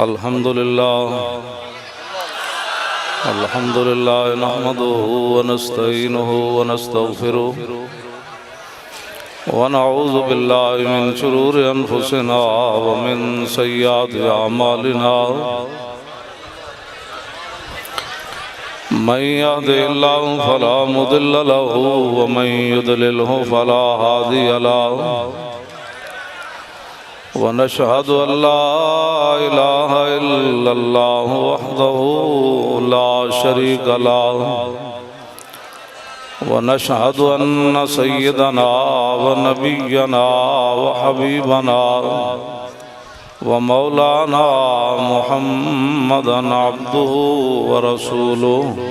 अल्हम्दुलिल्लाह नहमदुहु व नस्तईनुहु व नस्तगफिरुहु व नऊज़ु बिल्लाहि मिन शुरूरि अनफुसिना व मिन सय्यिआति अमालिना मन यहदिहिल्लाहु फला मुदिल्ल लहु व मन युद्लिल्हु फला हादिय लहु व नशहदु अल्ला इलाहा इल्लल्लाह वहदहु ला शरीका लहु व नशहदु अन्न सय्यदना व नबिय्यना व हबीबना व मौलाना मुहम्मदन अब्दुहु व रसूलुहु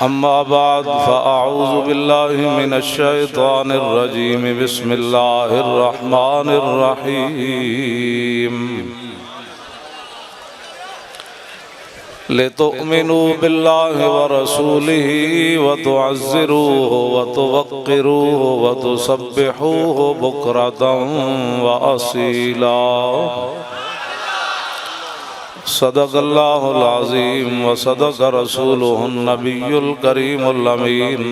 अम्मा बाद फ़अऊज़ु बिल्लाहि मिनश शैतानिर रजीम बिस्मिल्लाहिर रहमानिर रहीम लितुअ्मिनू बिल्लाहि व रसूलिही व तुअज़्ज़िरूहु व तुवक़्क़िरूहु व तुसब्बिहूहु बुक्रतन व असीला। सदक़ल्लाहुल अज़ीम व सदक़ रसूलुहुन नबियुल करीमुल अमीन।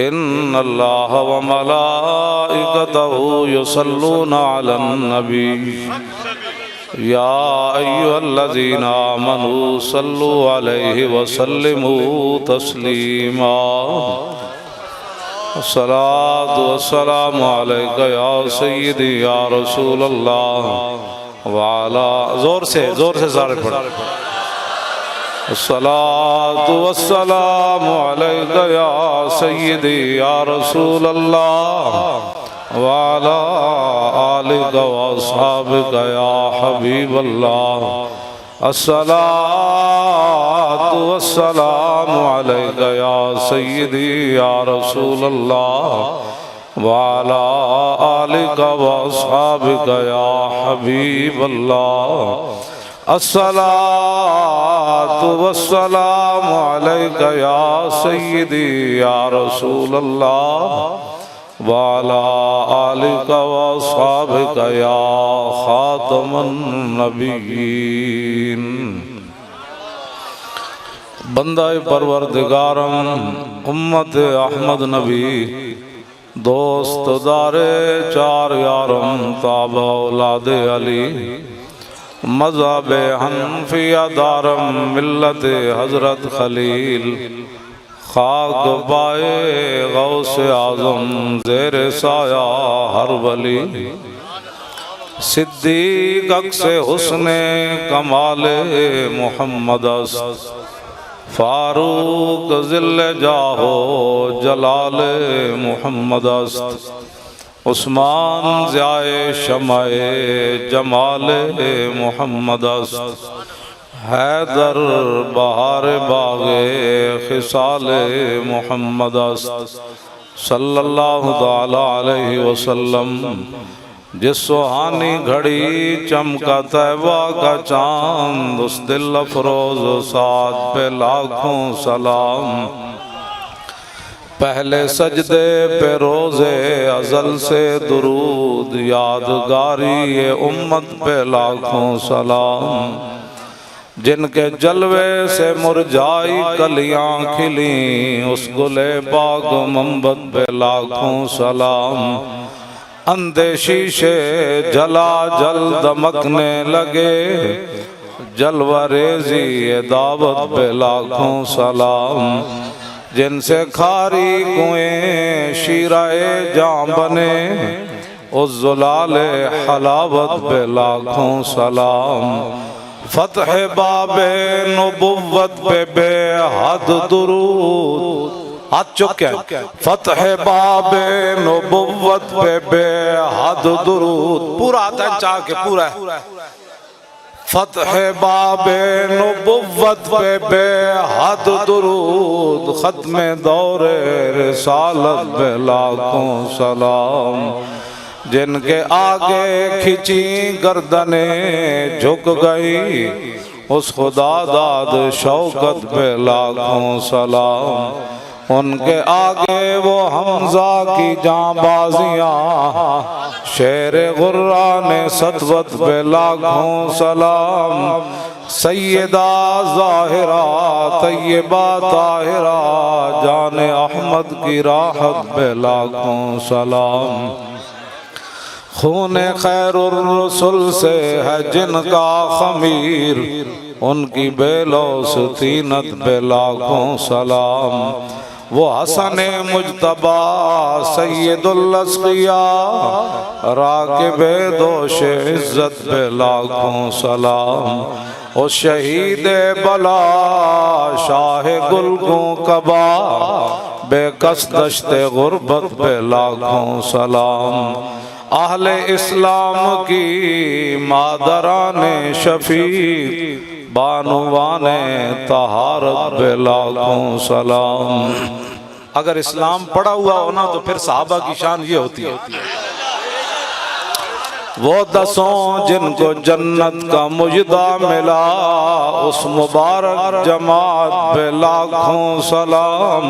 इन्नल्लाह व मलाइकतहु युसल्लूना अलन नबी या अय्युहल्लज़ीना आमनू सल्लु अलैहि व सल्लिमू तस्लीमा। अस्सलातु वस्सलामु अलैका या सय्यदी या रसूलल्लाह वाला। जोर से सारे पढ़। अस्सलातु वस्सलामु अलैका या सय्यदी या रसूलल्लाह वाला आलिका व अस्हाबिका या हबीबल्लाह। अस्सलातु वस्सलामु अलैका या सय्यदी या रसूलल्लाह वाला आलिका व अस्हाबिका या हबीबल्लाह। अस्सलातु वस्सलामु अलैका या सय्यदी या रसूलल्लाह वाला आलिका व अस्हाबिका या खातमुन नबिय्यीन। बंदाए परवरदिगारम उम्मत अहमद नबी दोस्त दारे चार यारम ताबा औलादे अली मज़हब हनफिया दारम मिल्लत हज़रत खलील खाक बाए गौसे आज़म ज़ेर साया हर वली। सिद्दीक़ अक्से हुस्ने कमाले मुहम्मद फारूक ज़िल्ले जाहो जलाले मुहम्मद उस्मान ज़ियाए शमाए जमाले मुहम्मद हैदर बहार बागे खिसाले मुहम्मद सल्लल्लाहु ताला अलैहि वसल्लम। जिस सुहानी घड़ी चमका तैबा का चांद उस दिल अफरोज साथ पे लाखों सलाम। पहले सजदे पे रोज़े अज़ल से दुरूद यादगारी ये उम्मत पे लाखों सलाम। जिनके जलवे से मुरझाई कलियां खिली उस गुले बाग मंबत पे लाखों सलाम। अंधे शीशे जला जल दमकने लगे जलवा रेजी दावत पे लाखों सलाम। जिनसे खारी कुएं शीराए जां बने उस जुलाले हलावत पे लाखों सलाम। फतह बाबे नबुव्वत पे बेहद दुरूद हाथ चुके। फतह बाबे नबुव्वत पे बेहद दुरूद पूरा आता है चाह के पूरा है। फतह बाबे नबुव्वत पे बेहद दुरूद खत्म दौरे रिसालत पे लाखों सलाम। जिनके आगे खिंची गर्दने झुक गई उस खुदा दाद शौकत पे लाखों सलाम। उनके आगे वो हमजा की जांबाजियां, शेर गुर्रा ने सतवत पे लाखों सलाम। सैयदा ज़ाहिरा तैयबा ताहिरा जाने अहमद की राहत पे लाखों सलाम। खूने खैरुर रसूल से है जिनका खमीर, उनकी बेलौस तीनत पे लाखों सलाम। वो हसन मुजतबा सैयदुल अस्किया राकिबे दोष इज्जत पे लाखों सलाम। ओ शहीद बला शाह गुलगों कबा बेकस दश्ते गुर्बत पे लाखों सलाम। अहले इस्लाम की मादराने शफीक बानुवाने तहारत पे लाखों सलाम। अगर इस्लाम पढ़ा हुआ हो ना तो फिर सहाबा की शान ये होती है। वो दसों जिनको जन्नत का मुजदा मिला, उस मुबारक जमात पे लाखों सलाम।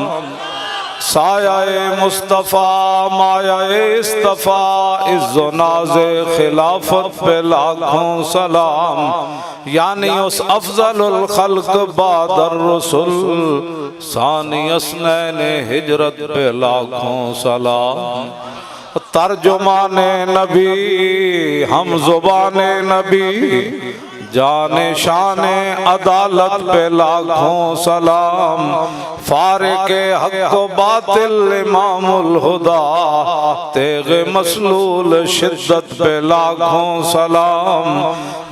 सायाए मुस्तफ़ा मायाए इस्तफ़ा इज़्ज़ो नाज़े खिलाफत पे लाखों सलाम। यानी उस अफ़ज़लुल खल्क़ बादर रसूल सानी अस्नैने हिजरत पे लाखों सलाम। तर्जुमाने नबी हम ज़ुबाने नबी जाने शाने अदालत पे लाखों सलाम। फारिके हक़ व बातिल इमामुल हुदा तेग़े मसलूल शिद्दत पे लाखों सलाम।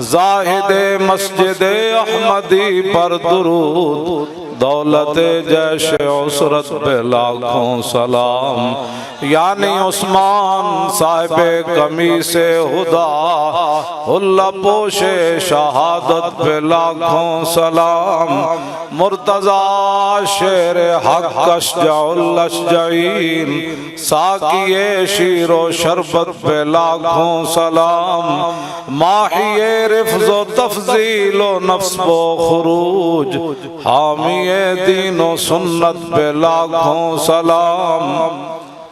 ज़ाहिदे मस्जिदे अहमदी पर दुरूद दौलत जैश उसरत पे लाखों सलाम। यानी उस्मान साहिबे कमी से हुदा हुल्ला पोशे शहादत पे लाखों सलाम। मुर्तज़ा शेर हक़ अशजाउल अशजाईन साकिए शीरो शरबत पे लाखों सलाम। माहिए रिफ़्ज़ो तफ़ज़ीलो नफ्स बो खुरूज हामी दीनो सुन्नत पे लाखों सलाम।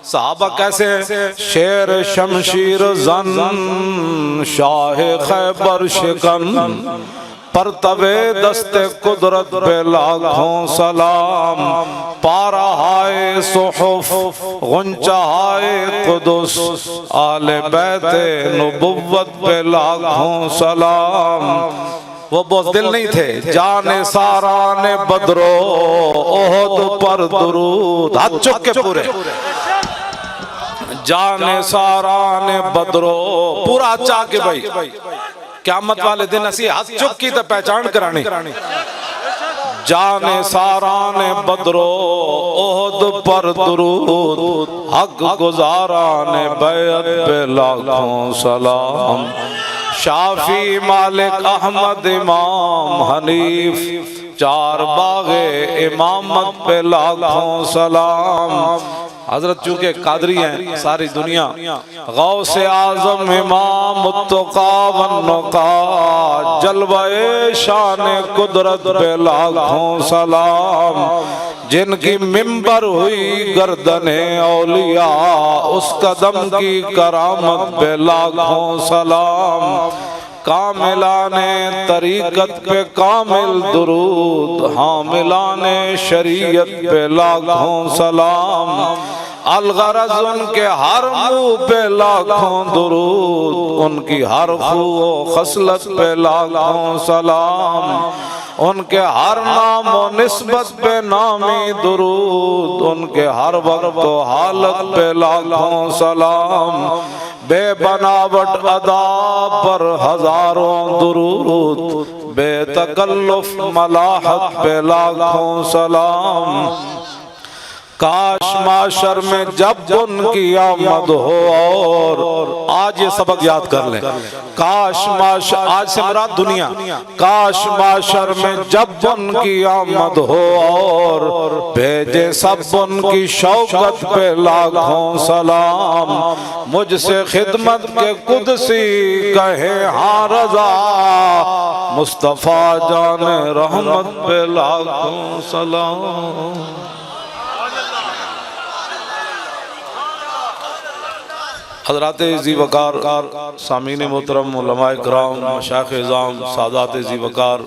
सहाबा कैसे हैं? शेर शमशीर जन शाह खैबर शिकन पर तवे दस्ते कुदरत पे लाखों सलाम। पारा हाय सुहुफ गुंचा हाय कुदुस आले बैते नबुव्वत पे लाखों सलाम। वो बुज़दिल नहीं थे। जाने सारा ने बदरो ओहद पर दुरूद हाथ चुक के पूरे। जाने सारा ने बदरो पूरा चाह के भाई क़यामत वाले दिन असी हाथ चुक की तो पहचान करानी। जाने सारा ने बदरो ओहद पर दुरूद हक गुजारा ने बैत पे लाखों सलाम। शाफी मालिक अहमद इमाम हनीफ चार बागे इमामत पे लाखों सलाम। हजरत चूंकि कादरी हैं सारी दुनिया गौसे आजम इमाम मुत्तका वन्नुका जलवाए शान कुदरत पे लाखों सलाम। जिनकी मिंबर हुई गर्दने औलिया उस कदम की करामत पे लाखों सलाम। कामिलाने तरीकत पे कामिल दुरूद हामिलाने शरीयत पे लाखों सलाम। अलगरज उनके हर मुँह पे लाखों दुरूद उनकी हर खू खसलत पे लाखों सलाम। उनके हर नाम व निस्बत पे नामी दुरूद उनके हर वक्त व हालत पे लाखों सलाम। बेबनावट अदा पर हजारों दुरूद बेतकल्लुफ मलाहत पे लाखों सलाम। काश माशर में जब उनकी आमद हो और आज ये सबक याद कर लें। काश माशर आज से मुराद दुनिया। काश माशर में जब उनकी आमद हो और भेजे सब उनकी शौकत पे लाखों सलाम। मुझसे खिदमत के कुदसी कहे हाँ रजा मुस्तफ़ा जान रहमत पे लाखों सलाम। हज़रात ज़ी वक़ार, सामीन मोहतरम, उलमाए किराम, मशाइख़ इज़ाम, सादात ज़ी वक़ार,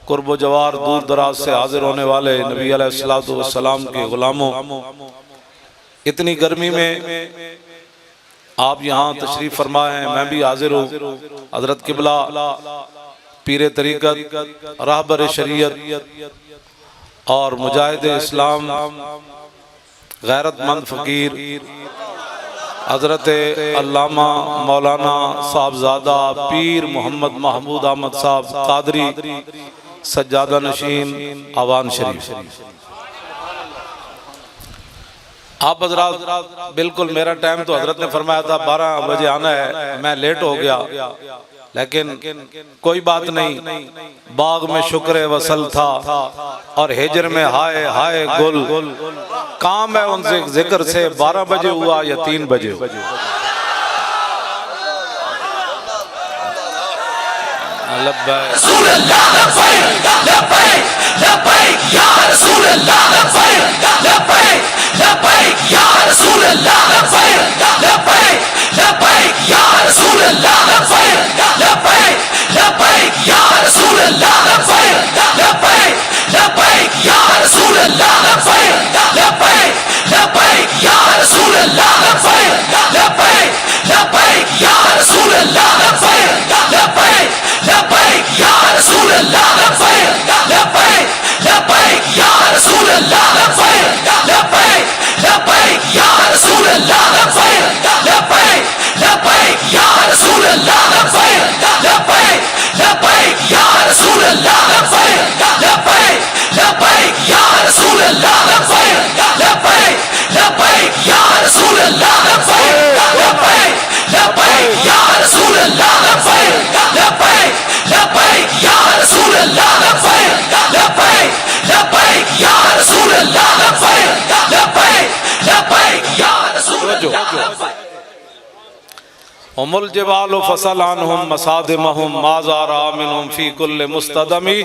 कुर्ब जवार दूर दराज से हाजिर होने वाले नबी अलैहिस्सलातु वस्सलाम के ग़ुलामों, इतनी गर्मी में आप यहाँ तशरीफ़ फरमाए हैं, मैं भी हाजिर हूँ। हज़रत क़िबला पीर तरीक़त, रहबर शरीयत और मुजाहिद इस्लाम, गैरतमंद फ़कीर हज़रत अल्लामा मौलाना साहबज़ादा पीर मोहम्मद महमूद अहमद साहब कादरी सज्जादा नशीन आवान शरीफ। आप हजरात बिल्कुल, मेरा टाइम तो हजरत ने फरमाया था 12 बजे आना है, मैं लेट हो गया, लेकिन कोई बात नहीं। बाग में शुक्र वसल था और हिजर में हाय हाय गुल, काम है उनसे जिक्र से 12 बजे हुआ या 3 बजे हुआ। उमुल जिबाल फसलानहुम मसादिमहुम माज़ारा मिनहुम फी कुल्ल मुस्तदमी।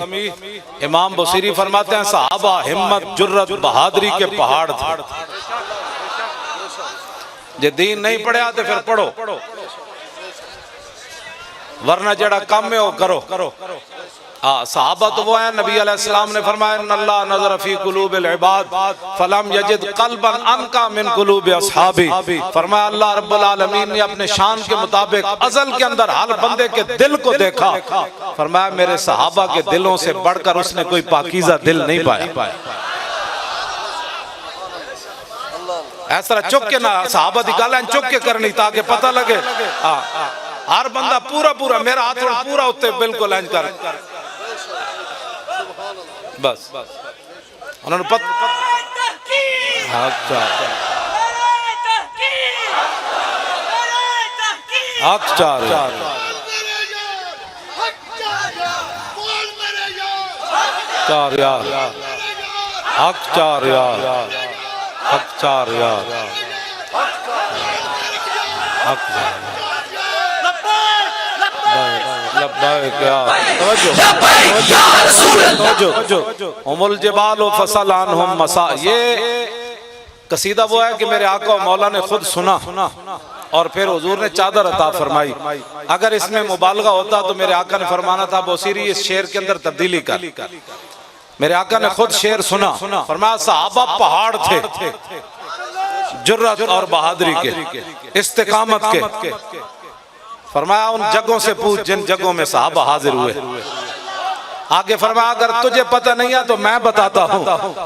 इमाम बुसीरी फरमाते हैं सहाबा हिम्मत जुर्रत बहादुरी के पहाड़ थे। जे दीन नहीं पढ़िया तो फिर पढ़ो, वरना जड़ा काम है वो करो। सहाबा तो वो है, नबी अलैहिस्सलाम ने फरमाया अल्लाह नज़र फी कुलूबिल इबाद फलम यजिद क़ल्बन अनका मिन कुलूबि अस्हाबी। फरमाया अल्लाह रब्बुल आलमीन ने अपने शान के मुताबिक अज़ल के अंदर हर बंदे के दिल को देखा। फरमाया मेरे सहाबा के दिलों से बढ़कर उसने कोई पाकीज़ा दिल नहीं पाया। ऐसा चुक के ना सहाबा दी गल चुक के करनी ताकि पता लगे। हर बंदा पूरा पूरा मेरा हाथ पूरा उत्ते बिल्कुल इंज कर, बस उन्होंने अच्छा अच्छा उमुल जिबाल फसलानहुम मसा। ये कसीदा वो है कि मेरे आका मौला ने खुद सुना और फिर हुजूर ने चादर अता फरमाई। अगर इसमें मुबालगा होता तो मेरे आका ने फरमाना था बोसीरी इस शेर के अंदर तब्दीली कर। मेरे आका ने खुद शेर सुना, फरमाया सहाबा पहाड़ थे जुर्रत और बहादुरी के, इस्तिकामत के। फरमाया उन जगहों से पूछ जिन जगहों में सहाबा हाजिर हुए। आगे फरमाया अगर तुझे पता नहीं है तो मैं बताता हूँ।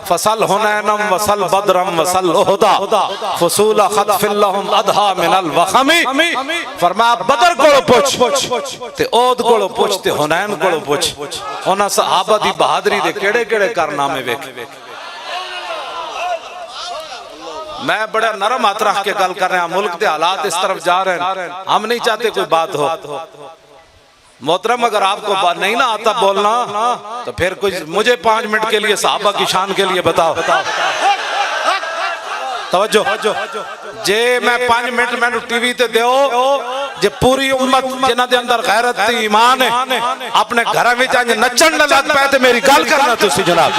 फसल हुनैनम वसल बदरम वसल उहदा फसूला खतफिल्लहुम अदहा मिनल वखमी। फरमाया बदर कोलो पूछ ते ओद कोलो पूछ ते हुनैन कोलो पूछ। उन्हां सहाबा दी बहादुरी दे केड़े-केड़े कारनामे वेख। मैं बड़ा नरम हाथ रख के गल कर रहा हूं, मुल्क के हालात इस तरफ जा रहे हैं, हम नहीं चाहते कोई बात हो। मोहतरम अगर आपको बात नहीं ना आता बोलना तो फिर कुछ मुझे 5 मिनट के लिए सहाबा की शान के लिए बताओ। तवज्जो जे मैं 5 मिनट मैंने टीवी ते दो जे पूरी उम्मत जिन्हां दे अंदर गैरत ते ईमान है अपने घर में जाके नचन न लग पाए तो मेरी गल करना तुसी जनाब।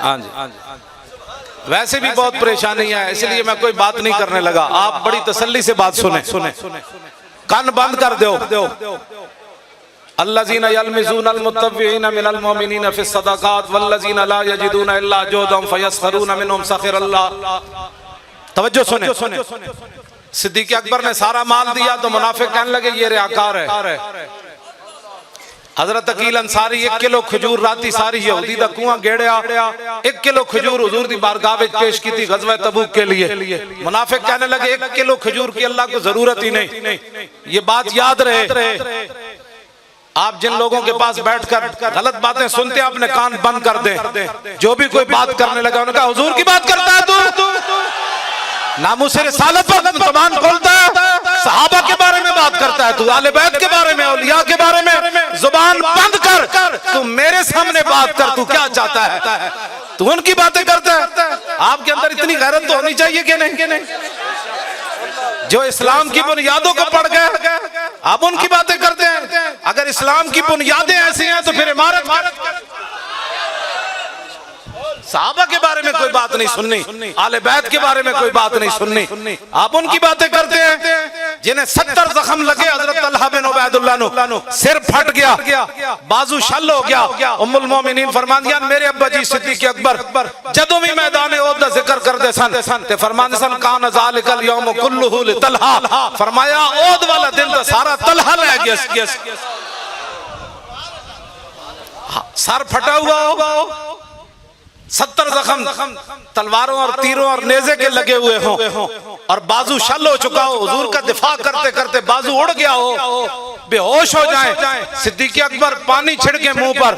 हाँ जी, वैसे भी बहुत परेशानी है, इसलिए मैं कोई बात नहीं करने लगा। आप बड़ी तसल्ली से बात सुने, कान बंद कर दो। अल्लज़ीना यल्मिज़ूना अल-मुत्तव्विईना मिनल मुमिनीना फ़िस सदक़ात वल्लज़ीना ला यजिदूना इल्ला जुहदहुम फ़यस्ख़रूना मिनहुम सख़िरल्लाह। तवज्जो सुने। सिद्दीक़ अकबर ने सारा माल दिया तो मुनाफिक कहने लगे ये रियाकार है। हजरत अकील अंसारी 1 किलो खजूर राती सारी यहूदी दा कुआं गेड़िया, 1 किलो खजूर हुजूर दी बारगाह विच पेश की थी गज़वा तबूक के लिए। मुनाफिक कहने लगे 1 किलो खजूर की अल्लाह को जरूरत ही नहीं। ये बात याद रहे, आप जिन लोगों के पास बैठकर गलत बातें सुनते हैं अपने कान बंद कर दें। जो भी कोई बात करने लगा उन्होंने कहा हुजूर की बात करता है तू, नामुस रिसालत पर जुबान खोलता है, सहाबा के बारे में बात करता है तू, आले बैत के बारे में, औलिया के बारे में जुबान बंद कर, तू मेरे सामने बात कर। तू क्या चाहता है? तू उनकी बातें करता है। आपके अंदर इतनी गैरत तो होनी चाहिए कि नहीं? जो इस्लाम की बुनियादों को पढ़ गए आप उनकी बातें करते हैं। अगर इस्लाम की बुनियादें ऐसी हैं तो फिर इमारत। सहाबा के बारे में कोई बात नहीं सुननी, आले बैत के बारे में कोई बात नहीं सुननी, आप उनकी बातें करते हैं। जिन्हें 70 जख्म लगे, हजरत तलहा बिन उबैदुल्लाह नु सिर फट गया, बाजू शल हो गया। उम्मुल मोमिनीन फरमांदियां मेरे अब्बा जी सिद्दीक़ अकबर जदों भी मैदान ओहद दा जिक्र करदे सन ते फरमांदे सन कान ज़ालिकल यौम कुल्लुहु लितलहा। फरमाया ओहद वाला दिन तो सारा तलहा ले गया। सर फटा हुआ हो, 70 जख्म तलवारों और तीरों और नेज़े के लगे हुए हों और बाजू शल हो चुका हो, हुजूर का दिफा करते करते बाजू उड़ गया हो, बेहोश हो जाए। सिद्दीक़ अकबर पानी छिड़के मुंह पर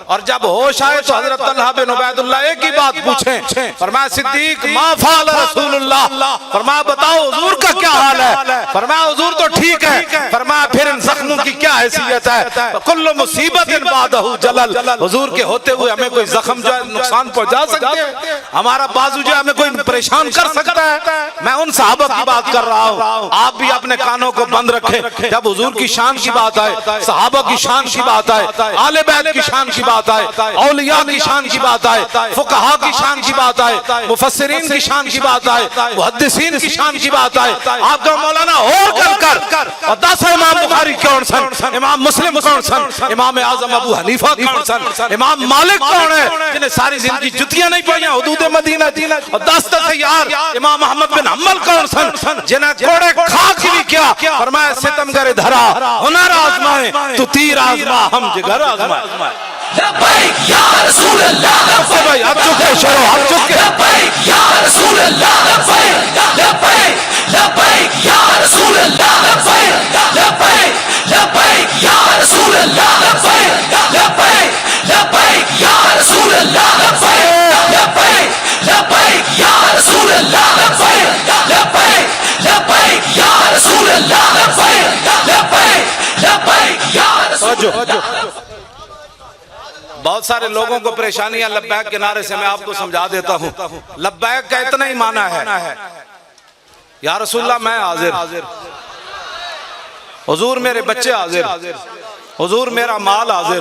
और जब होश आए तो हजरत तलहा बिन उबैदुल्लाह एक ही बात पूछे। फरमाया सिद्दीक़ मा फ़अल रसूलुल्लाह, फरमाया बताओ हुजूर का क्या हाल है? फरमाया हुजूर तो ठीक है। फरमाया फिर इन जख्मों की क्या हैसियत है? कुल्लु मुसीबतिन बादहु जलल, हुजूर के होते हुए हमें कोई जख्म जो है नुकसान पहुंचा सकते हैं, हमारा बाजू जो हमें कोई परेशान कर सकता है। मैं उन सहाबा की बात कर रहा हूँ, आप भी अपने कानों को बंद रखें। जब हुजूर की शान की बात आए, सहाबा की शान की बात आए, आले बैत की शान की बात आए, औलिया की शान की बात आए, फुकहा की शान की बात आए, मुफस्सिरीन की शान की बात आए, मुहद्दिसीन की शान की बात आए, आपका मौलाना और कर और 10 इमाम बुखारी कौन सन, इमाम मुस्लिम कौन सन, इमाम आजम अबू हनीफा कौन सन, इमाम मालिक कौन है जिन्हें सारी जिंदगी जुतियां नहीं पड़ियां हुदूद मदीना, और 10 यार इमाम अहमद बिन हम्बल कौन सन जिन्हें कोड़े खा के भी क्या फरमाया सितमगर धरा हुनर आजमाए तू तीर आजमा हम जिगर आजमाए। लब्बैक या रसूल अल्लाह, लब्बैक भाई आप चुप है शरो, आप चुप के लब्बैक या रसूल अल्लाह, लब्बैक लब्बैक या रसूल अल्लाह, लब्बैक लब्बैक या रसूल अल्लाह, लब्बैक लब्बैक या रसूल अल्लाह, लब्बैक लब्बैक या रसूल अल्लाह, लब्बैक लब्बैक या रसूल अल्लाह, लब्बैक लब्बैक या रसूल अल्लाह। बहुत सारे लोगों को परेशानियां लब्बैक के नारे से, मैं आपको समझा देता हूं। लब्बैक का इतना ही माना है या रसूलल्लाह मैं हाजिर, हुजूर मेरे बच्चे हाजिर, हुजूर मेरा माल हाजिर,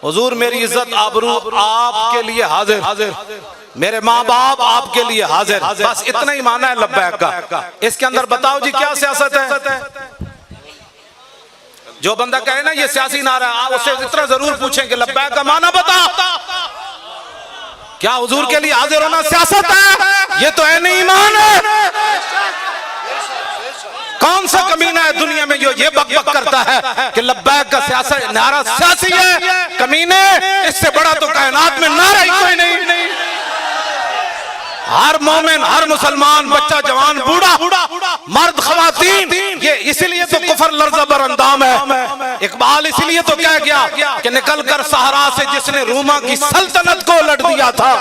हुजूर मेरी इज्जत आबरू आपके लिए हाजिर, मेरे माँ बाप आपके लिए हाजिर। बस इतना ही माना है लब्बैक का। इसके अंदर बताओ जी क्या सियासत है? जो बंदा कहे ना ये सियासी नारा, आप उससे इतना जरूर पूछें कि लब्बैक का माना बता, क्या हुजूर के लिए हाजिर होना सियासत है? ये तो है ईमान है। कौन सा कमीना है दुनिया में जो ये बक बक करता है कि लब्बैक का सियासत नारा सियासी है? कमीने, इससे बड़ा तो कायनात में नारा ही कोई नहीं। हर मोमिन, हर मुसलमान, बच्चा जवान, बूढ़ा, मर्द, खवातीन, ये इसीलिए तो कुफर लर्ज़ा बर अंदाम है। इकबाल इसलिए तो कह गया कि निकल कर सहरा से जिसने रूमा की सल्तनत को उलट दिया था,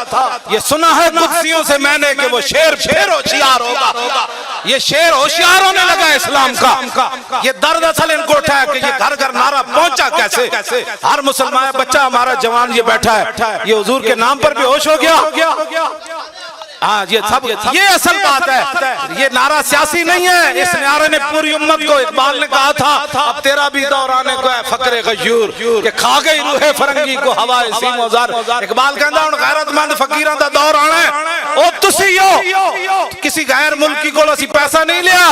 ये सुना है कुत्सियों से मैंने कि वो शेर फिर होशियार होगा। ये शेर होशियार होने लगा इस्लाम का। ये दर्द असल इनको उठा है कि ये घर घर नारा पहुंचा कैसे। हर मुसलमान बच्चा हमारा जवान ये बैठा है, ये हुजूर के नाम पर बेहोश हो गया। हाँ, ये असल बात है। ये नारा सियासी नहीं है, इस नारे ने पूरी उम्मत को, इकबाल ने कहा था अब तेरा भी दौर आने को है फकरे गयूर के खा गई रूहे फरंगी को हवाए सीमोजार। इकबाल कहता हूं गैरतमंद फकीरां दा दौर आना है। ओ तुसी हो किसी गैर मुल्की को असी पैसा नहीं लिया,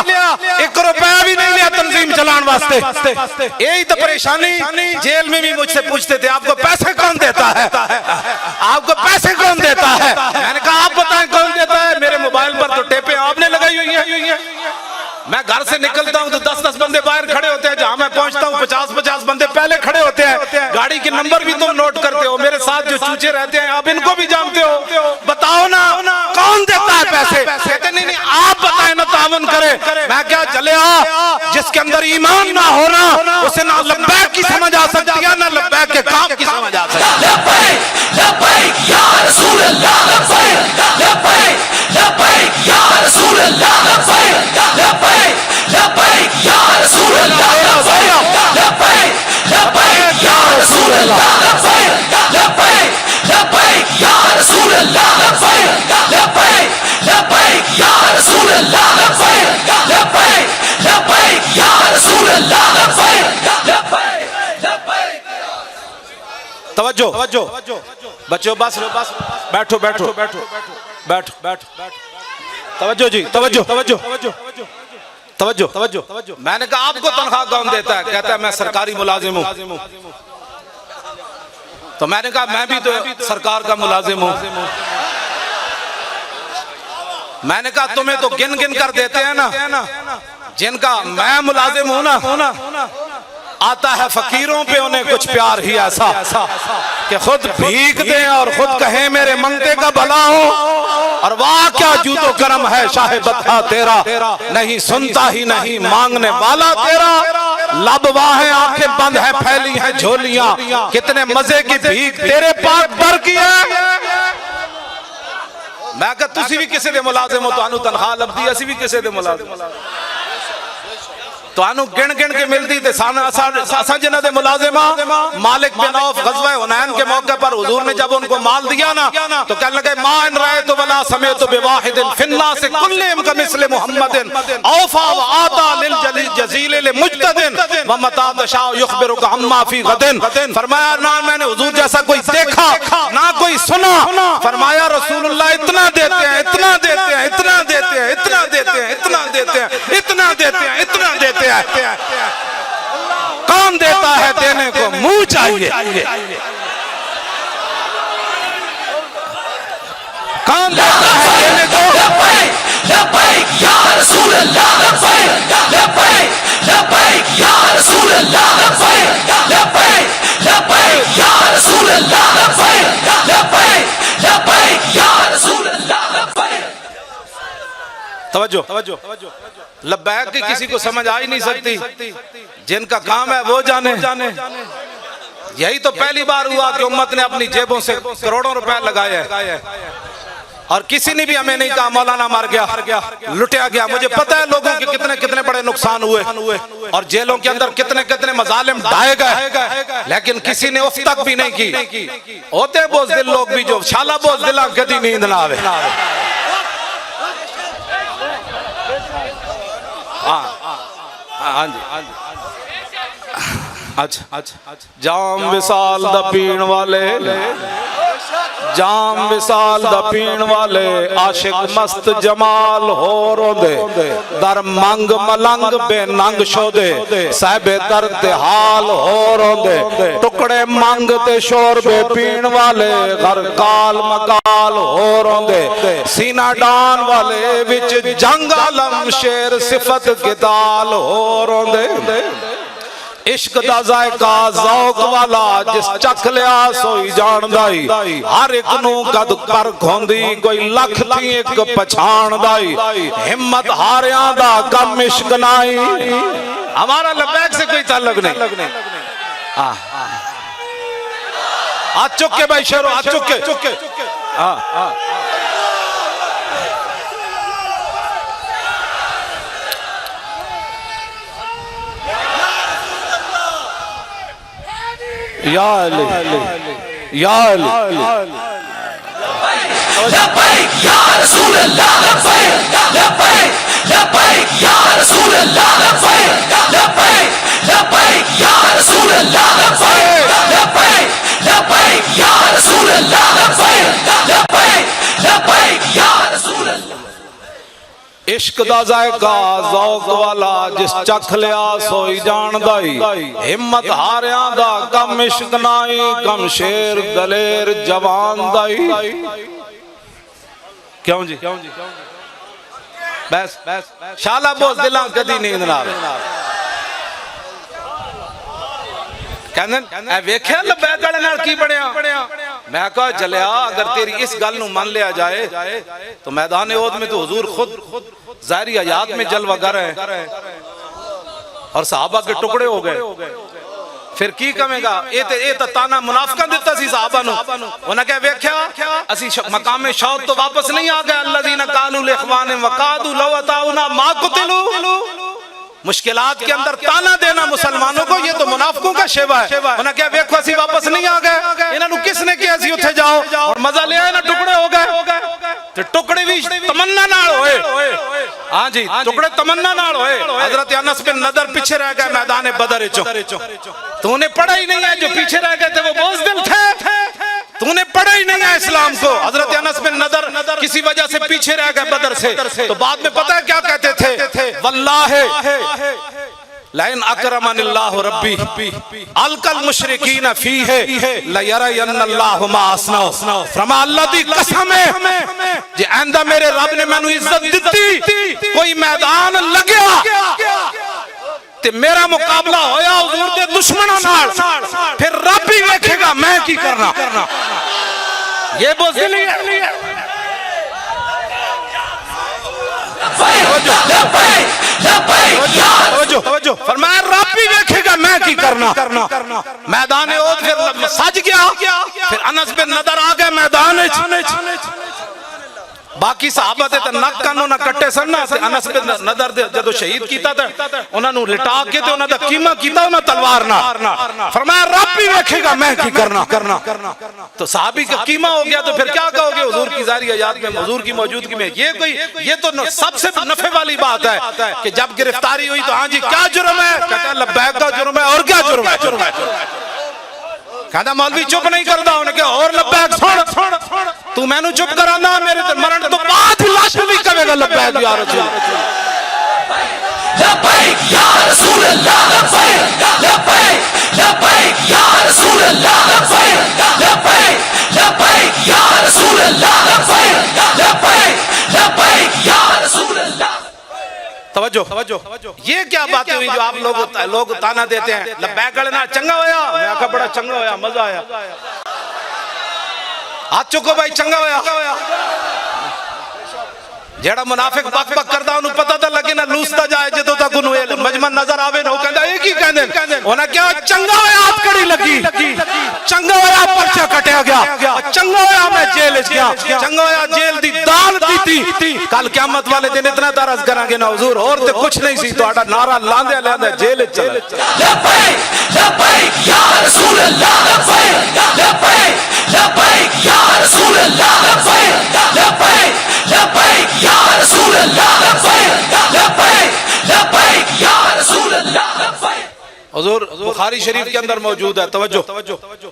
1 रुपया भी नहीं लिया तंजीम चलाने वास्ते। यही तो परेशानी, जेल में भी मुझसे पूछते थे आपको पैसे कौन देता है, आपको पैसे कौन देता है। मैंने कहा आप बताएं कौन देता है। मेरे मोबाइल पर तो टेपें आपने लगाई हुई है। मैं घर से निकलता हूं तो 10-10 बंदे बाहर खड़े होते हैं, जहां मैं पहुंचता हूं 50-50 बंदे पहले खड़े होते हैं। गाड़ी के नंबर भी तुम नोट करते हो। मेरे साथ जो चूचे रहते हैं आप इनको भी जानते हो। बताओ ना कौन देता है पैसे। कहते नहीं आप बताएं ना, तावन करे। मैं क्या चले जिसके अंदर ईमान ना हो ना उसे ना लब्बैक की समझ आ सकती है ना लब्बैक के काम की समझ आ सकती है। लब्बैक लब्बैक या रसूल अल्लाह, लब्बैक लब्बैक लब्बैक या रसूल अल्लाह, लब्बैक लब्बैक लब्बैक या रसूल अल्लाह, लब्बैक लब्बैक लब्बैक या रसूल अल्लाह, लब्बैक लब्बैक लब्बैक या रसूल अल्लाह, लब्बैक लब्बैक लब्बैक या रसूल अल्लाह, लब्बैक लब्बैक लब्बैक या रसूल अल्लाह, लब्बैक लब्बैक लब्बैक। तवज्जो बच्चों, बस बैठो बैठो बैठो बैठो बैठो। तवज्जो जी, तवज्जो तवज्जो तवज्जो तवज्जो। मैंने कहा आपको तनख्वाह कौन देता है। कहता है मैं सरकारी मुलाजिम हूं। तो मैंने कहा मैं भी तो सरकार का मुलाजिम हूं। मैंने कहा तुम्हें तो गिन गिन कर देते हैं ना, जिनका मैं मुलाजिम हूं ना, आता है फकीरों पे उन्हें कुछ प्यार ही ऐसा कि खुद भीख दें और खुद कहें मेरे मंगते का भला हो। और वाह क्या जूतो करम है शाहे बता तेरा, नहीं सुनता ही नहीं मांगने वाला तेरा। लब वाहें आंखें बंद है फैली है झोलियां, कितने मजे की भीख तेरे पास भर की है। मैं कहा तुसी भी किसी दे मुलाजिम हो, तानू तनख्वाह लभदी, असी भी किसी दे मुलाजिम, तानू गिन गिन के मिलती थे। असा जिन्हां दे मुलाजिमा मालिक बिन औफ गज़वा हुनैन के मौके पर हुजूर ने जब उनको माल दिया ना तो कहने लगे मा इन रायतु वला समेतु बिवाहिदिन फिन्नास कुल्लिहिम कमिस्ल मुहम्मदिन औफा व आता लिल जजील लिल मुजतदिन व मता तशा युखबिरुका अम्मा फी गदिन। फरमाया ना मैंने हुजूर जैसा कोई देखा ना कोई सुना। फरमाया रसूलुल्लाह इतना देते हैं, इतना देते हैं, इतना देते हैं, इतना देते हैं, इतना देते हैं, इतना देते हैं, इतना देते हैं। कौन देता है देने को मुंह चाहिए। कौन देता है देने को। लब्बैक या रसूल अल्लाह, लब्बैक लब्बैक या रसूल अल्लाह, लब्बैक लब्बैक या रसूल अल्लाह, लब्बैक लब्बैक या रसूल अल्लाह। तवज्जो लब्बैक की किसी को समझ आ ही नहीं सकती, जिनका काम है वो जाने। यही तो पहली बार हुआ कि उम्मत ने अपनी जेबों से करोड़ों रुपए लगाए हैं और किसी ने भी हमें नहीं कहा मौलाना मर गया, लुटिया गया। मुझे पता है लोगों के कितने कितने बड़े नुकसान हुए और जेलों के अंदर कितने कितने मजालिम ढाए गए, लेकिन किसी ने उफ तक भी नहीं की। होते बोझदिल लोग भी जो शाला बोझदिला कदी नींद ना आवे। हाँ जी अच्छा जाम विसाल दा पीण वाले, जाम विसाल दा पीण वाले आशिक मस्त जमाल हो रोंदे दर मंग मलंग बेनंग शोदे साहिबे दर ते हाल हो रोंदे टुकड़े मंग ते शोर बे पीण वाले घर काल मकाल हो रोंदे सीना डान वाले विच जंग आलम शेर सिफत गिदाल हो रोंदे इश्क दा जायका ज़ौक वाला जिस चख लिया सोई जानदाई हर एक नू कद पर खोंदी कोई लख थी एक पछाणदाई हिम्मत हारियां दा कम इश्क नाई। हमारा लब्बैक से कोई ताल्लुक नहीं। हाथ चुक के भाई शेरो, हाथ चुक के। या अली, या अली। लब्बैक या रसूल अल्लाह, लब्बैक लब्बैक लब्बैक या रसूल अल्लाह, लब्बैक लब्बैक लब्बैक या रसूल अल्लाह, लब्बैक लब्बैक लब्बैक या रसूल अल्लाह, लब्बैक लब्बैक लब्बैक या रसूल अल्लाह। इश्क दा जायका ज़ौक़ वाला जिस चख लिया सोई जानदा ही, हिम्मत हारियां दा कम इश्क नाई, कम शेर दलेर जवान दा ही। क्यों जी? बस शाला बोस दिलां कदी नींद ना कहंदे वेख्या लब्बैक वाले नाल की बनया। मैं कहा जलिया अगर तेरी इस गल नूं मान लिया जाए तो मैदान ओहद में तो हुजूर खुद ज़ाहिरी हयात में जलवागर है और सहाबा के टुकड़े हो गए। फिर की कहेगा ये तो ताना मुनाफिकां दिता सी सहाबा नूं। उन्हें क्या वेख्या असी मकामे शौक तो वापस नहीं आ गए। अल्लज़ीना क़ालू लिइख़वानिहिम वक़ादू लौ अताऊना मा क़ुतिलू। मुश्किलात के अंदर ताना देना मुसलमानों को ये तो मुनाफिकों का शेवा है। उन्हें क्या वेखो असी वापस नहीं आ गए, इन्होंने किसने किया सी उत्थे जाओ और मजा ले आए ना, टुकड़े हो गए ते टुकड़े भी तमन्ना नाल होए। हां जी, टुकड़े तमन्ना नाल होए। हजरत अनस बिन नदर पीछे रह गए मैदान बदर विचों। तूने पढ़ा ही नहीं है, जो पीछे रह गए थे वो बुज़दिल थे। तूने पढ़ा ही नहीं है इस्लाम को। हजरत अनस बिन नदर किसी वजह से पीछे रह गए बदर से, तो बाद में पता है क्या कहते थे? वल्लाहि लइन अकरमनिल्लाहु रब्बी अलकल मुशरिकीन फीहि लयरयन्नल्लाहु मा अस्नौ। फरमा अल्लाह दी कसम है जे आंदा मेरे रब ने मैनू इज्जत दिती, कोई मैदान लगया ते मेरा मुकाबला होया हुजूर दे दुश्मनों नाल, फिर रब ही देखेगा मैं की करना। ये बुज़दिली है। फरमाया रब भी देखेगा मैं की करना। मैदान ओहद फिर सज गया। फिर अनस बिन नदर आ गए मैदान। बाकी सहाबा ते नक कानों ना कट्टे सन ना। अनस बिन नदर दे जदों शहीद कीता ते उन्हां नूं लिटा के ते उन्हां दा कीमा कीता उन्हां तलवार नाल। फरमाया रब भी देखेगा मैं की करना। तो सहाबी का कीमा हो गया तो फिर क्या कहोगे हुजूर की ज़ाहिरी हयात में, हुजूर की मौजूदगी में? ये तो सबसे नफे वाली बात है कि जब गिरफ्तारी हुई तो हाँ जी क्या जुर्म है? कहता है लब्बैक का जुर्म है। और क्या जुर्म है? कहता मौलवी चुप नहीं करता। उन्हें क्या और लब्बैक सुन, तू मैनू चुप कराना, मेरे तो मरण तो बाद लाश भी कहेगा लब्बैक या रसूल। लब्बैक या रसूल अल्लाह, लब्बैक लब्बैक लब्बैक या रसूल अल्लाह, लब्बैक लब्बैक लब्बैक या रसूल अल्लाह, लब्बैक लब्बैक लब्बैक या रसूल अल्लाह। तवज्जो, ये क्या बातें हुई जो आप लोग ताना देते हैं? लब्बैक वाले ना चंगा होया, मैं आखा बड़ा चंगा होया, मजा आया। हाथ चुको भाई, चंगा होया। जेड़ा मुनाफिक बक बक करदा उन्हें पता तो लगे ना लूसता जाए जदों तक उन्हें मजमा नजर आवे ना। कहंदा एक ही कहंदे उन्हें क्या चंगा होया हाथ कड़ी लगी, चंगा होया पर्चा कटिया गया, चंगा होया मैं जेल च गया, चंगा होया जेल दी दाल पीती। कल क़यामत वाले दिन इतना तरस करांगे ना हुजूर, और ते कुछ नहीं सी तुहाडा नारा लांदे लांदे जेल च चले। लब्बैक लब्बैक या रसूल अल्लाह, लब्बैक लब्बैक लब्बैक या रसूल अल्लाह, लब्बैक लब्बैक लब्बैक या रसूल अल्लाह, लब्बैक लब्बैक लब्बैक या रसूल अल्लाह, लब्बैक। हुजूर बुखारी शरीफ के अंदर मौजूद है। तवज्जो,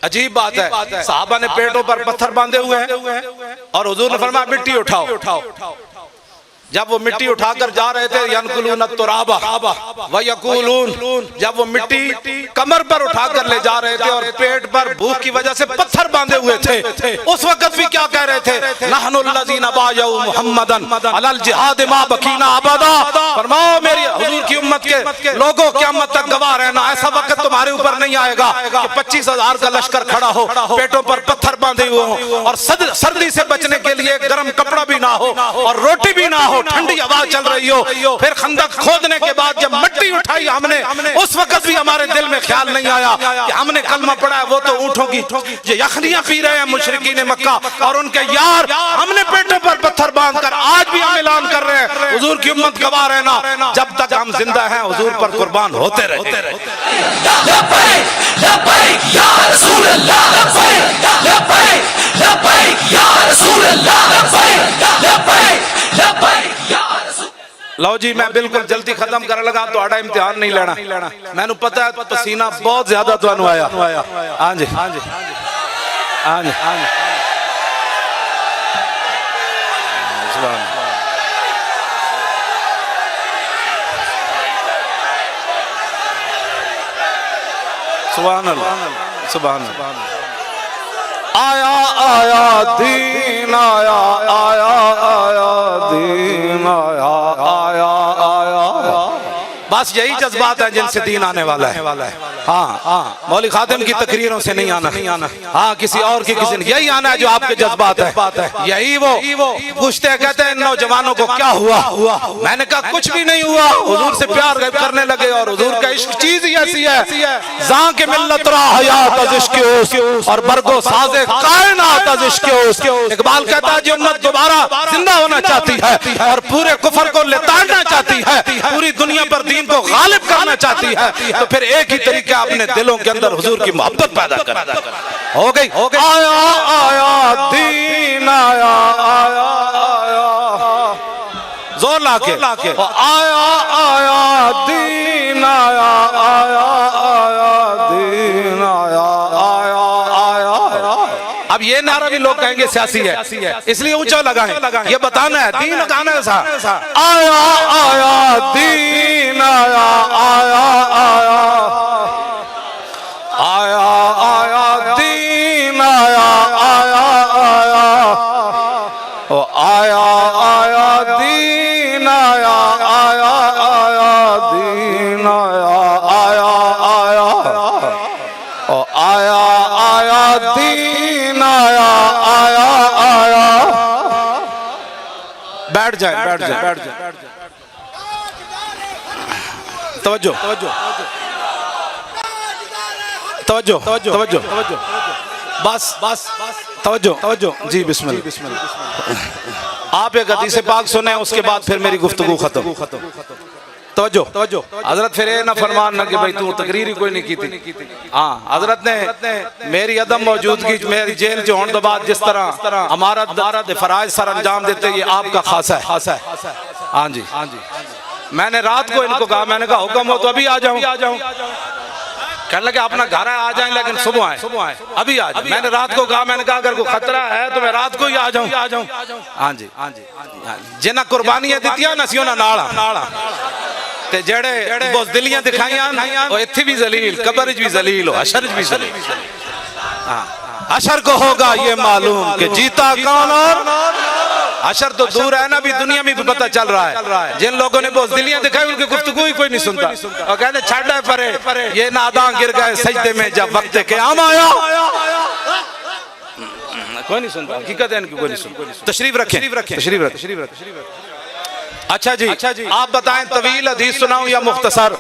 अजीब बात है। सहाबा ने पेटों पर पत्थर बांधे हुए हैं और हुजूर ने फरमाया मिट्टी उठाओ। जब वो मिट्टी उठाकर जा रहे थे यनकुलून तुराबा व यकूलून, जब वो मिट्टी कमर पर उठाकर ले जा रहे थे और पेट पर भूख की वजह से पत्थर बांधे हुए थे, उस वक्त भी क्या कह रहे थे? नहनुल्लज़ीना बायऊ मुहम्मदन अलल जिहाद मा बकीना अबदा। फरमाओ मेरी हुजूर की उम्मत के लोगों क़यामत तक गवाह रहना, ऐसा वक्त तुम्हारे ऊपर नहीं आएगा कि 25,000 का लश्कर खड़ा हो, पेटों पर पत्थर बांधे हुए हो और सर्दी से बचने के लिए गर्म कपड़ा भी ना हो और रोटी भी ना हो, ठंडी हवा चल रही हो। फिर खंदक खोदने के बाद जब मिट्टी उठाई हमने, उस वक्त भी हमारे दिल में ख्याल नहीं आया कि हमने कलमा पढ़ा है, वो तो ऊँटों की जो यखनियां पी रहे हैं मुशरिकीन मक्का और उनके यार, हमने पेटों पर पत्थर बांधकर आज भी हम ऐलान कर रहे हैं, हुजूर की उम्मत गवाह रहना, जब तक हम जिंदा हैं हुजूर पर कुर्बान होते रहे। लब्बैक लब्बैक या रसूल अल्लाह, लब्बैक लब्बैक लब्बैक या रसूल अल्लाह, लब्बैक लब्बैक लब्बैक या रसूल। लो जी, मैं बिल्कुल जल्दी खत्म करने लगा, तो आड़ा इम्तिहान नहीं लेना, मैंने पता है पसीना बहुत ज्यादा तो आया। हाँ जी, हाँ जी, हाँ जी, हाँ जी। सुभान अल्लाह, सुभान अल्लाह। आया आया दीन आया, आया आया दीन आया, आया आया। बस यही जज्बात है जिनसे दीन आने वाला है। हाँ हाँ, मौली खातिम की तकरीरों से नहीं आना, हाँ किसी और की किसी यही आना है जो आपके जज्बात है। यही वो पूछते कहते हैं नौजवानों को क्या हुआ, मैंने कहा कुछ भी नहीं हुआ, हुजूर से प्यार करने लगे और हुजूर का इश्क चीज ही ऐसी है, जां के मिल्लत रा हयात अज इश्क और बरगो साजे कायनात अज इश्क। इकबाल कहता है जो उम्मत दोबारा जिंदा होना चाहती है और पूरे कुफर को लेताड़ना चाहती है, पूरी दुनिया पर दीन को गालिब करना चाहती है, तो फिर एक ही तरीका अपने दिलों के अंदर हुजूर की मोहब्बत पैदा कर। हो गई आया आया दीन आया, आया आया जोर लाके आया आया दीन आया, आया आया दीन आया, आया आया। अब ये नारा भी लोग कहेंगे सियासी है, इसलिए ऊंचा लगाएं, ये बताना है दीन गाना सा। आया आया दीन आया, आया आया, आया आया दीन आया, आया आया, ओ आया आया दीन आया, आया आया दीन आया, आया आया, ओ आया आया दीन आया, आया आया। बैठ जाए। तवज्जो बस तवज्जो जी, बिस्मिल्लाह। आप एक हदीस पाक सुने, उसके बाद फिर मेरी गुफ्तगू खत्म। तवज्जो हजरत फिर ना फरमान ना कि भाई तू तकरीर ही कोई नहीं की थी। हाँ, हजरत ने मेरी अदम मौजूदगी, मेरी जेल जो होने के बाद जिस तरह हमारा फराज सर अंजाम देते, ये आपका खासा है। हाँ जी, मैंने रात को इनको कहा, मैंने कहा हुक्म हो तो अभी आ जाऊं। कहने लगे अपना घर है, आ जाएं, लेकिन सुबह आए, अभी आ जाए। मैंने रात को कहा, मैंने कहा अगर कोई खतरा है तो मैं रात को ही आ जाऊं। हाँ जी, जिन्हें कुर्बानियां दित्तियां ना सियों नाल ते जेड़े बुज़दिलियां दिखाइयां वो इत्थे भी जलील, कब्र भी जलील, हशर भी जलील। हाँ, हशर को होगा ये मालूम कि जीता कौन और हशर तो दूर है ना, भी दुनिया में भी पता चल रहा है। जिन लोगों ने बुज़दिलियां दिखाई उनकी गुफ्तगू ही कोई नहीं सुनता और कहते छाड़ा परे ये नादां गिर गए सजदे में जब वक्त क़याम आया। कोई नहीं सुनता, हकीकत है इनकी कोई नहीं सुनता। तशरीफ रखें। अच्छा जी, आप बताएं तवील हदीस सुनाऊं या मुख्तसर?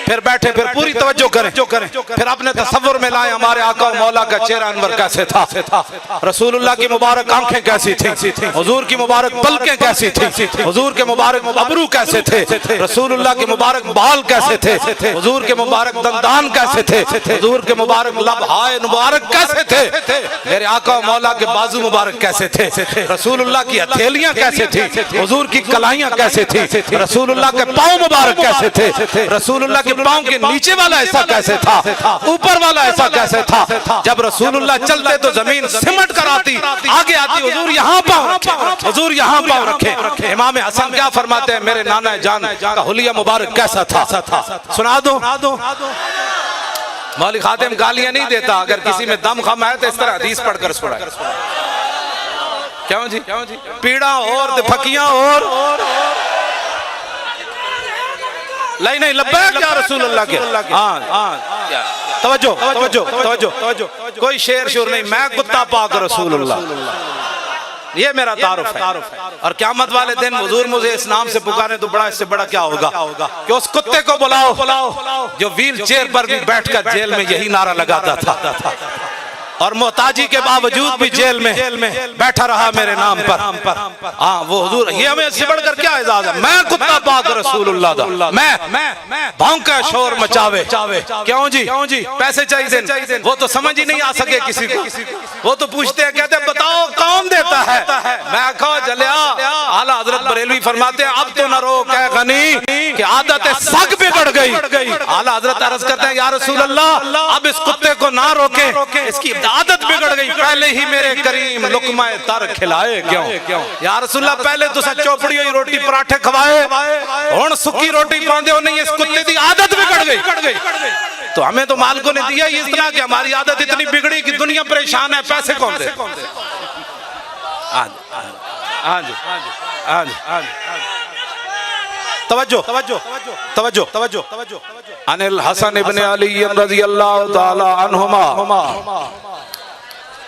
फिर बैठे, फिर पूरी तवज्जो करें, फिर अपने तसव्वुर में लाएं हमारे आका और मौला का चेहरा अनवर कैसे था, रसूलुल्लाह की मुबारक आंखें कैसी थी, हुजूर की मुबारक पलकें कैसी थी, हुजूर के मुबारक अबरू कैसे थे, रसूलुल्लाह के मुबारक बाल कैसे थे, हुजूर के मुबारक दंदान कैसे थे, हुजूर के मुबारक लबहाए मुबारक कैसे थे, मेरे आका और मौला के बाजू मुबारक कैसे थे, रसूलुल्लाह की हथेलियां कैसे थी, हुजूर की कलाइयां कैसे थी, रसूलुल्लाह के पाँव मुबारक कैसे थे, रसूलुल्लाह के पाँव के नीचे वाला ऐसा कैसे था, ऊपर वाला ऐसा कैसे था। जब रसूलुल्लाह चलते तो जमीन सिमट कर आती, आगे आती, हुजूर यहाँ पाँव रखे, हुजूर यहाँ पाँव रखे। इमाम हसन क्या फरमाते हैं, मेरे नाना जान का हुलिया मुबारक कैसा था, सुना दो। मौली खातिम गालियां नहीं देता, अगर किसी में दम खम है तो इस तरह हदीस पढ़कर सुनाए। क्यों जी, पीड़ा और फकियां और नहीं लब्बैक या रसूलुल्लाह के। हाँ, तवज्जो, कोई शेर शोर नहीं, मैं कुत्ता पाक रसूलुल्लाह। ये मेरा तारुफ है। और क़यामत वाले दिन हुजूर मुझे इस नाम से पुकारे तो बड़ा, इससे बड़ा क्या होगा कि उस कुत्ते को बुलाओ जो व्हील चेयर पर भी बैठकर जेल में यही नारा लगाता था और मोहताजी के बावजूद भी जेल में बैठा रहा मेरे नाम पर। हाँ वो हुजूर, ये हमें इससे बढ़कर क्या एजाज है। मैं कुत्ता पाक रसूलुल्लाह दा, मैं भौंके शोर मचावे। क्यों जी? पैसे चाहिए। वो तो समझ ही नहीं आ सके किसी को। वो तो पूछते हैं, कहते हैं बताओ कौन देता है। मैं कहो जलिया, आला हजरत बरेलवी फरमाते हैं अब तो न रो कह गनी कि आदत सग बिगड़ गई। आला हजरत अर्ज करते हैं या रसूल अल्लाह अब इस कुत्ते को ना रोके, इसकी आदत बिगड़ गई। पहले ही मेरे करीम लुकमाए तर खिलाए क्यों या रसूल अल्लाह, पहले तो सब चौपड़ी हुई रोटी पराठे खवाए, हुण सुक्की रोटी पांदे हो। नहीं, इस कुत्ते की आदत बिगड़ गई। तो हमें तो मालिकों ने दिया ही इतना कि हमारी आदत इतनी बिगड़ी कि दुनिया परेशान है, पैसे कौन दे। तवज्जो। अनिल हसन इब्ने अली रज़ियल्लाहु ताला अन्हुमा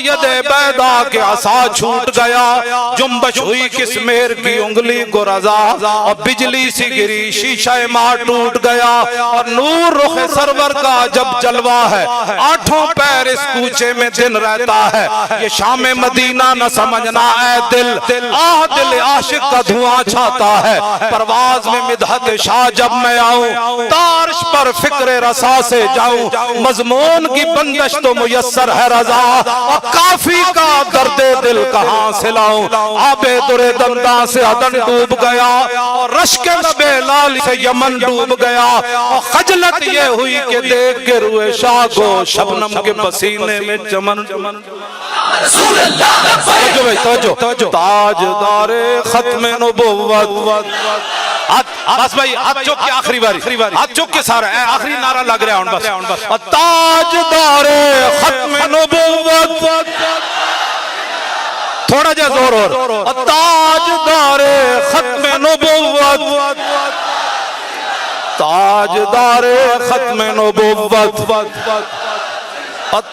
यदे बैदा के आसा छूट गया, जुम्बश हुई किस्मेर की उंगली को रजा, और बिजली सी गिरी शीशा मार टूट गया, और नूर रुख सरवर का जब जलवा है, आठों पैर इस कूचे में दिन रहता है। ये शाम मदीना न समझना ऐ दिल, दिल आशिक का धुआं छाता है। परवाज में मिदहत शाह जब मैं आऊं, तारिश पर फिक्र रसा से जाऊं, मजमून की बंदिश तो मुयस्सर है रजा, और काफी का दर्दे दिल कहां से लाऊं। आबे दुरे दंदा से अदन डूब गया, और रश्क नबे लाल से यमन डूब गया, और खजलत ये हुई कि देख के रुए शाह को शबनम के पसीने में चमन। ताजदारे खत्मे नबुव्वत, बस भाई हाथ चौक के आखिरी बारी, हाथ चौक के सारा आखिरी नारा लग रहा है बस। ताजदारे खत्मे नबुव्वत, थोड़ा जा जोर और, ताजदारे खत्मे नबुव्वत, ताजदारे खत्मे नबुव्वत,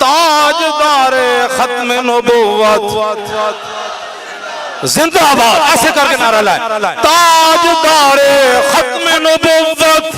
ताजदारे खत्मे नबुव्वत, जिंदाबाद ऐसे करके नारा लाए। ताजदारे खत्मे नबुव्वत।